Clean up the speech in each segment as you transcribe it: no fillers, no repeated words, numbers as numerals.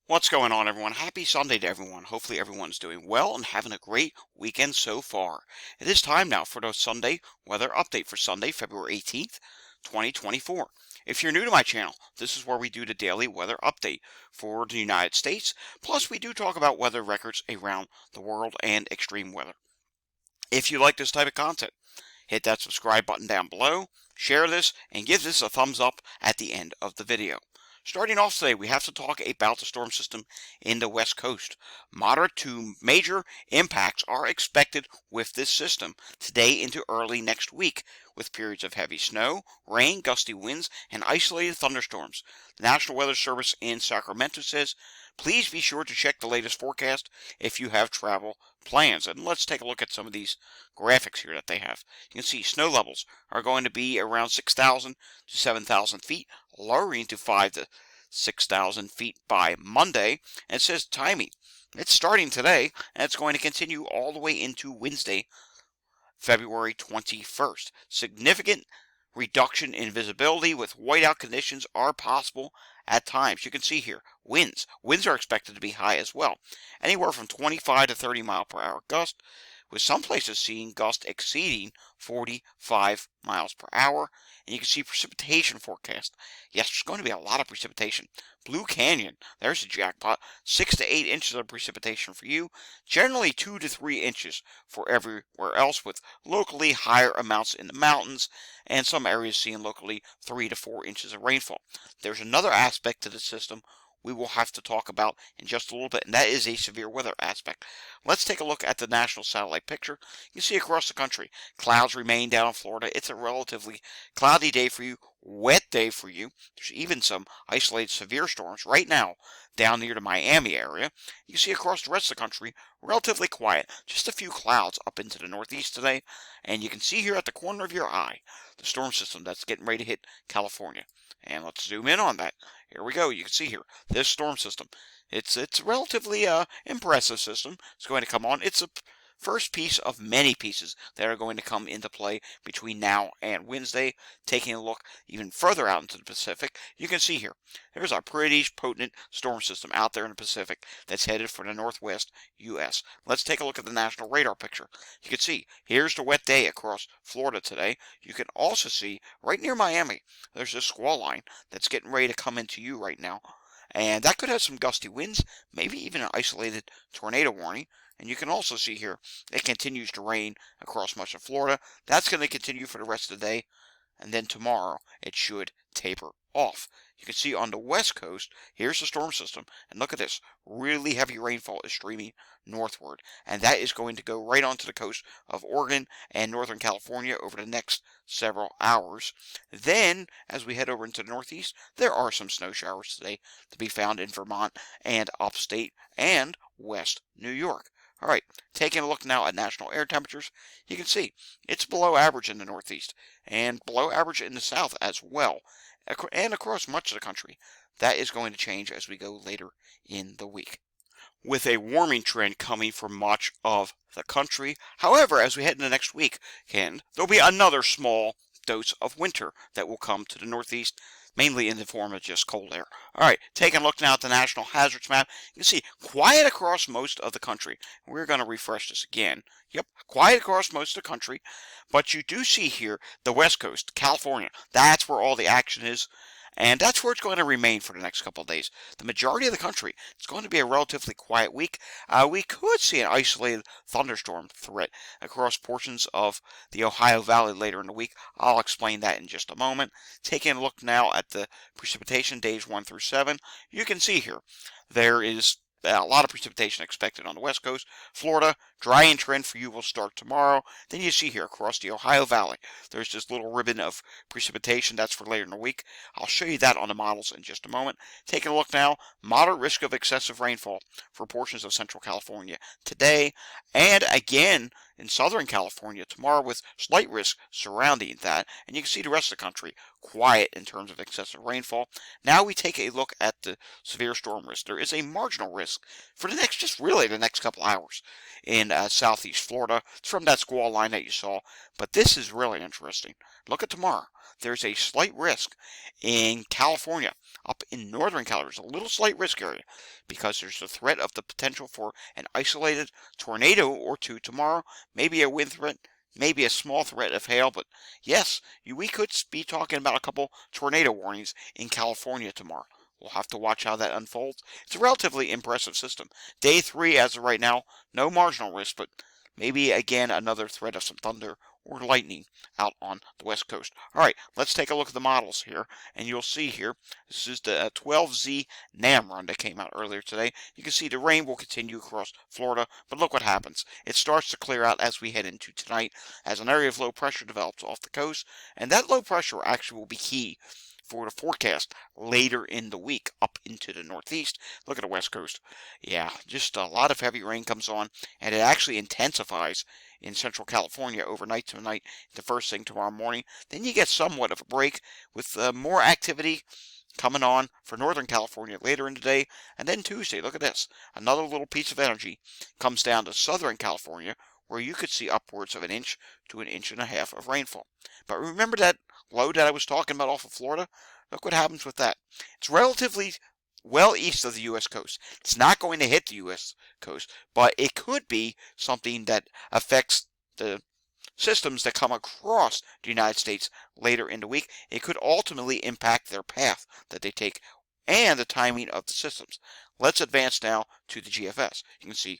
What's going on, everyone? Happy Sunday to everyone. Hopefully, everyone's doing well and having a great weekend so far. It is time now for the Sunday weather update for Sunday, February 18th, 2024. If you're new to my channel, this is where we do the daily weather update for the United States. Plus, we do talk about weather records around the world and extreme weather. If you like this type of content, hit that subscribe button down below, share this, and give this a thumbs up at the end of the video. Starting off today, we have to talk about the storm system in the west coast. Moderate to major impacts are expected with this system today into early next week, with periods of heavy snow, rain, gusty winds, and isolated thunderstorms. The National Weather Service in Sacramento says, please be sure to check the latest forecast if you have travel plans. And let's take a look at some of these graphics here that they have. You can see snow levels are going to be around 6,000 to 7,000 feet, lowering to 5 to 6,000 feet by Monday. And it says timing. It's starting today, and it's going to continue all the way into Wednesday, February 21st. Significant reduction in visibility with whiteout conditions are possible at times. You can see here, winds. Winds are expected to be high as well. Anywhere from 25 to 30 mile per hour gust, with some places seeing gusts exceeding 45 miles per hour. And you can see precipitation forecast. Yes, there's going to be a lot of precipitation. Blue Canyon, there's a jackpot. 6 to 8 inches of precipitation for you. Generally 2 to 3 inches for everywhere else, with locally higher amounts in the mountains and some areas seeing locally 3 to 4 inches of rainfall. There's another aspect to the system we will have to talk about in just a little bit, and that is a severe weather aspect. Let's take a look at the national satellite picture. You see across the country, clouds remain down in Florida. It's a relatively cloudy day for you, wet day for you. There's even some isolated severe storms right now down near the Miami area. You see across the rest of the country, relatively quiet. Just a few clouds up into the northeast today. And you can see here at the corner of your eye, the storm system that's getting ready to hit California. And let's zoom in on that. Here we go. You can see here, this storm system. It's a relatively impressive system. It's going to come on. It's a first piece of many pieces that are going to come into play between now and Wednesday. Taking a look even further out into the Pacific, you can see here, there's a pretty potent storm system out there in the Pacific that's headed for the northwest U.S. Let's take a look at the national radar picture. You can see, here's the wet day across Florida today. You can also see, right near Miami, there's a squall line that's getting ready to come into you right now. And that could have some gusty winds, maybe even an isolated tornado warning. And you can also see here, it continues to rain across much of Florida. That's going to continue for the rest of the day. And then tomorrow, it should taper off. You can see on the west coast, here's the storm system. And look at this. Really heavy rainfall is streaming northward. And that is going to go right onto the coast of Oregon and Northern California over the next several hours. Then, as we head over into the northeast, there are some snow showers today to be found in Vermont and upstate and west New York. All right, taking a look now at national air temperatures, you can see it's below average in the northeast and below average in the south as well, and across much of the country. That is going to change as we go later in the week, with a warming trend coming for much of the country. However, as we head into next week, there'll be another small dose of winter that will come to the northeast, mainly in the form of just cold air. All right, taking a look now at the national hazards map. You can see quiet across most of the country. We're going to refresh this again. Yep, quiet across most of the country. But you do see here the west coast, California. That's where all the action is. And that's where it's going to remain for the next couple of days. The majority of the country, it's going to be a relatively quiet week. We could see an isolated thunderstorm threat across portions of the Ohio Valley later in the week. I'll explain that in just a moment. Taking a look now at the precipitation days 1 through 7, you can see here there is a lot of precipitation expected on the west coast. Florida, drying trend for you will start tomorrow. Then you see here across the Ohio Valley, there's this little ribbon of precipitation. That's for later in the week. I'll show you that on the models in just a moment. Taking a look now, moderate risk of excessive rainfall for portions of Central California today, and again in Southern California tomorrow, with slight risk surrounding that. And you can see the rest of the country quiet in terms of excessive rainfall. Now we take a look at the severe storm risk. There is a marginal risk for the next couple hours in southeast Florida. It's from that squall line that you saw But this is really interesting. Look at tomorrow. There's a slight risk in California, up in northern California. There's a little slight risk area because there's the threat of the potential for an isolated tornado or two tomorrow, maybe a wind threat, maybe a small threat of hail. But yes, we could be talking about a couple tornado warnings in California tomorrow. We'll have to watch how that unfolds. It's a relatively impressive system. Day 3, as of right now, no marginal risk, but maybe again another threat of some thunder or lightning out on the west coast. All right, let's take a look at the models here, and you'll see here, this is the 12Z NAM run that came out earlier today. You can see the rain will continue across Florida, but look what happens. It starts to clear out as we head into tonight, as an area of low pressure develops off the coast, and that low pressure actually will be key for the forecast later in the week up into the northeast. Look at the west coast. Yeah, just a lot of heavy rain comes on, and it actually intensifies in central California overnight tonight, the first thing tomorrow morning. Then you get somewhat of a break with more activity coming on for Northern California later in the day. And then Tuesday, look at this. Another little piece of energy comes down to Southern California, where you could see upwards of 1 inch to 1.5 inches of rainfall. But remember that low that I was talking about off of Florida? Look what happens with that. It's relatively well east of the U.S. coast. It's not going to hit the U.S. coast, but it could be something that affects the systems that come across the United States later in the week. It could ultimately impact their path that they take and the timing of the systems. Let's advance now to the GFS. You can see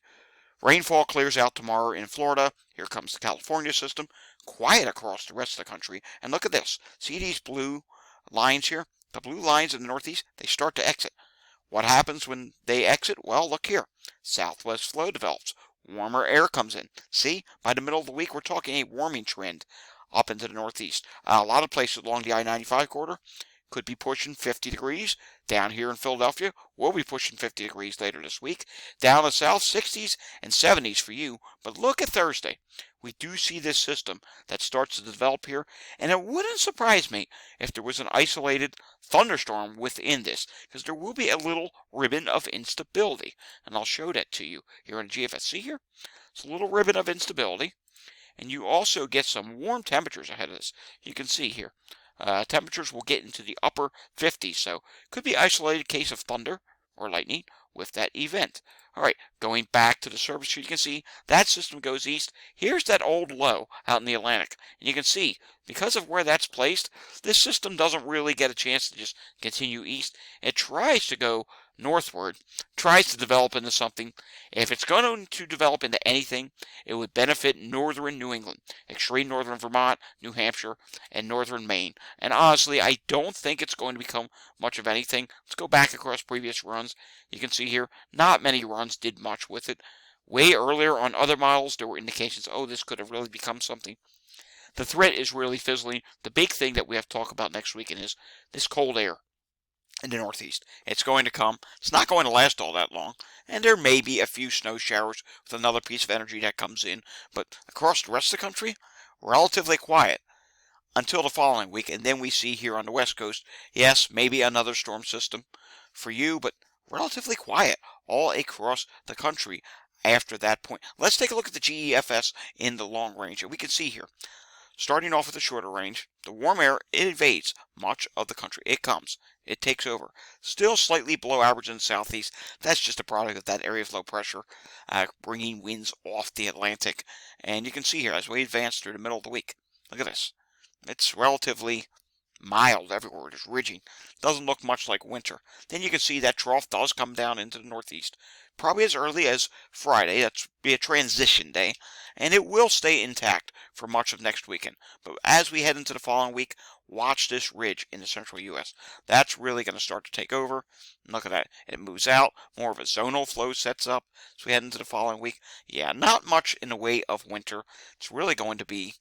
rainfall clears out tomorrow in Florida. Here comes the California system. Quiet across the rest of the country. And look at this. See these blue lines here? The blue lines in the northeast, they start to exit. What happens when they exit? Well, look here. Southwest flow develops. Warmer air comes in. See, by the middle of the week, we're talking a warming trend up into the northeast. A lot of places along the I-95 corridor could be pushing 50 degrees. Down here in Philadelphia, we'll be pushing 50 degrees later this week. Down the south, 60s and 70s for you. But look at Thursday. We do see this system that starts to develop here, and it wouldn't surprise me if there was an isolated thunderstorm within this, because there will be a little ribbon of instability, and I'll show that to you here in GFS. See here? It's a little ribbon of instability, and you also get some warm temperatures ahead of this. You can see here. Temperatures will get into the upper 50s, so could be isolated case of thunder or lightning with that event. All right, going back to the surface sheet, you can see that system goes east. Here's that old low out in the Atlantic, and you can see because of where that's placed, this system doesn't really get a chance to just continue east. It tries to go northward, tries to develop into something. If it's going to develop into anything, it would benefit northern New England, extreme northern Vermont, New Hampshire, and northern Maine. And honestly, I don't think it's going to become much of anything. Let's go back across previous runs. You can see here, not many runs did much with it. Way earlier on other models, there were indications, oh, this could have really become something. The threat is really fizzling. The big thing that we have to talk about next weekend is this cold air in the northeast. It's going to come. It's not going to last all that long, and there may be a few snow showers with another piece of energy that comes in, but across the rest of the country, relatively quiet until the following week, and then we see here on the west coast, yes, maybe another storm system for you, but relatively quiet all across the country after that point. Let's take a look at the GEFS in the long range, and we can see here, starting off with the shorter range, the warm air, it invades much of the country. It comes. It takes over. Still slightly below average in the southeast. That's just a product of that area of low pressure, bringing winds off the Atlantic. And you can see here, as we advance through the middle of the week, look at this. It's relatively mild everywhere. It is ridging. Doesn't look much like winter. Then you can see that trough does come down into the northeast. Probably as early as Friday. That's be a transition day. And it will stay intact for much of next weekend. But as we head into the following week, watch this ridge in the central U.S. That's really going to start to take over. And look at that. It moves out. More of a zonal flow sets up as we head into the following week. Yeah, not much in the way of winter. It's really going to be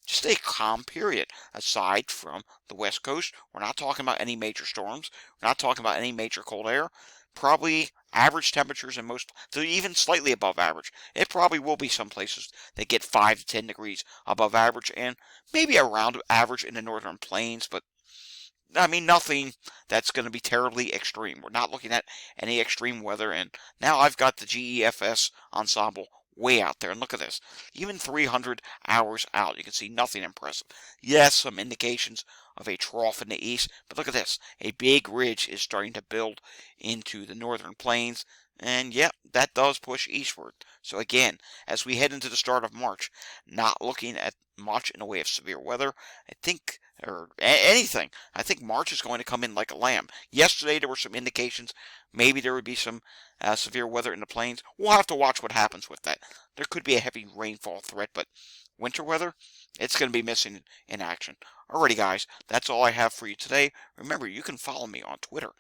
just a calm period. Aside from the west coast, we're not talking about any major storms. We're not talking about any major cold air. Probably average temperatures in most, so even slightly above average. It probably will be some places that get 5 to 10 degrees above average, and maybe around average in the northern plains, but I mean, nothing that's going to be terribly extreme. We're not looking at any extreme weather, and now I've got the GEFS ensemble way out there. And look at this. Even 300 hours out, you can see nothing impressive. Yes, some indications of a trough in the east, but look at this. A big ridge is starting to build into the northern plains. And yep, that does push eastward. So again, as we head into the start of March, not looking at much in the way of severe weather, I think, or anything. I think March is going to come in like a lamb. Yesterday there were some indications maybe there would be some severe weather in the plains. We'll have to watch what happens with that. There could be a heavy rainfall threat, but winter weather, it's going to be missing in action. Alrighty, guys, that's all I have for you today. Remember, you can follow me on Twitter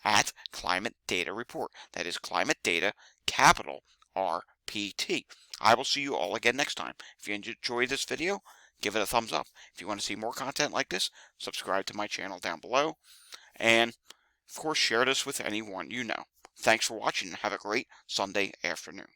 at Climate Data Report. That is Climate Data, capital RPT. I will see you all again next time. If you enjoyed this video, give it a thumbs up. If you want to see more content like this, subscribe to my channel down below. And, of course, share this with anyone you know. Thanks for watching and have a great Sunday afternoon.